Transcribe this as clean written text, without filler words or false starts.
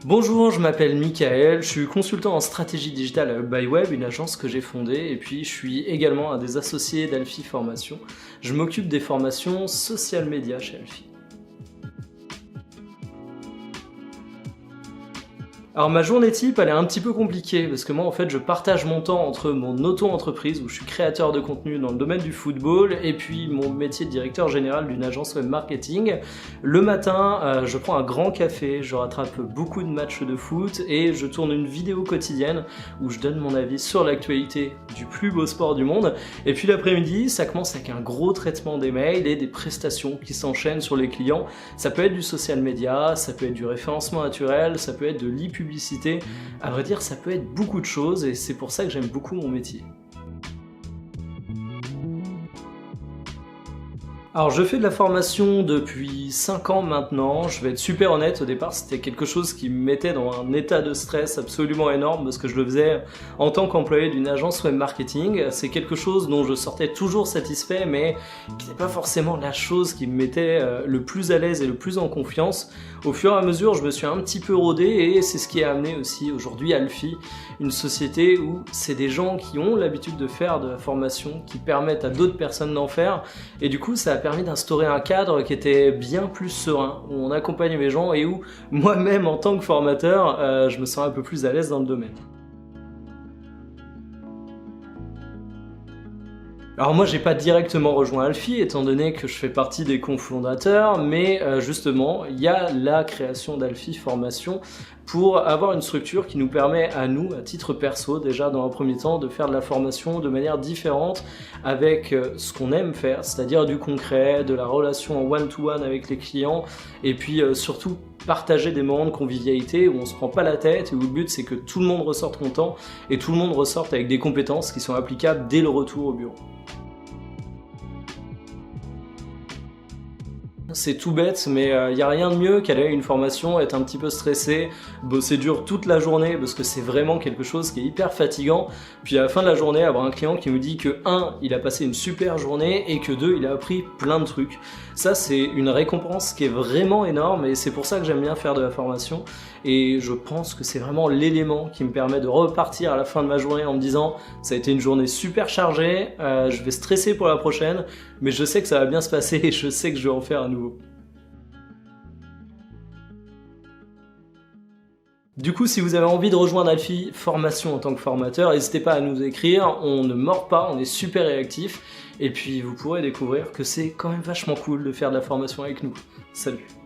Bonjour, je m'appelle Michael, je suis consultant en stratégie digitale à UpByWeb, une agence que j'ai fondée, et puis je suis également un des associés d'Alfie Formation. Je m'occupe des formations social media chez Alfie. Alors ma journée type, elle est un petit peu compliquée, parce que moi en fait je partage mon temps entre mon auto-entreprise, où je suis créateur de contenu dans le domaine du football, et puis mon métier de directeur général d'une agence web marketing. Le matin, je prends un grand café, je rattrape beaucoup de matchs de foot, et je tourne une vidéo quotidienne, où je donne mon avis sur l'actualité du plus beau sport du monde. Et puis l'après-midi, ça commence avec un gros traitement des mails et des prestations qui s'enchaînent sur les clients. Ça peut être du social media, ça peut être du référencement naturel, ça peut être de l'e-publicité. À vrai dire, ça peut être beaucoup de choses et c'est pour ça que j'aime beaucoup mon métier. Alors je fais de la formation depuis 5 ans maintenant, je vais être super honnête, au départ c'était quelque chose qui me mettait dans un état de stress absolument énorme parce que je le faisais en tant qu'employé d'une agence web marketing. C'est quelque chose dont je sortais toujours satisfait mais qui n'était pas forcément la chose qui me mettait le plus à l'aise et le plus en confiance. Au fur et à mesure je me suis un petit peu rodé et c'est ce qui a amené aussi aujourd'hui Alfie, une société où c'est des gens qui ont l'habitude de faire de la formation, qui permettent à d'autres personnes d'en faire et du coup ça a permis d'instaurer un cadre qui était bien plus serein, où on accompagne les gens et où moi-même en tant que formateur, je me sens un peu plus à l'aise dans le domaine. Alors moi j'ai pas directement rejoint Alfie étant donné que je fais partie des cofondateurs, mais justement il y a la création d'Alfie Formation pour avoir une structure qui nous permet à nous, à titre perso déjà dans un premier temps, de faire de la formation de manière différente avec ce qu'on aime faire, c'est-à-dire du concret, de la relation en one-to-one avec les clients et puis surtout partager des moments de convivialité où on se prend pas la tête et où le but c'est que tout le monde ressorte content et tout le monde ressorte avec des compétences qui sont applicables dès le retour au bureau. C'est tout bête, mais il n'y a rien de mieux qu'aller à une formation, être un petit peu stressé, bosser dur toute la journée parce que c'est vraiment quelque chose qui est hyper fatigant, puis à la fin de la journée avoir un client qui me dit que 1, il a passé une super journée et que 2, il a appris plein de trucs. Ça c'est une récompense qui est vraiment énorme et c'est pour ça que j'aime bien faire de la formation et je pense que c'est vraiment l'élément qui me permet de repartir à la fin de ma journée en me disant ça a été une journée super chargée, je vais stresser pour la prochaine, mais je sais que ça va bien se passer et je sais que je vais en faire à nouveau. Du coup, si vous avez envie de rejoindre Alfie Formation en tant que formateur, n'hésitez pas à nous écrire, on ne mord pas, on est super réactif, et puis vous pourrez découvrir que c'est quand même vachement cool de faire de la formation avec nous. Salut!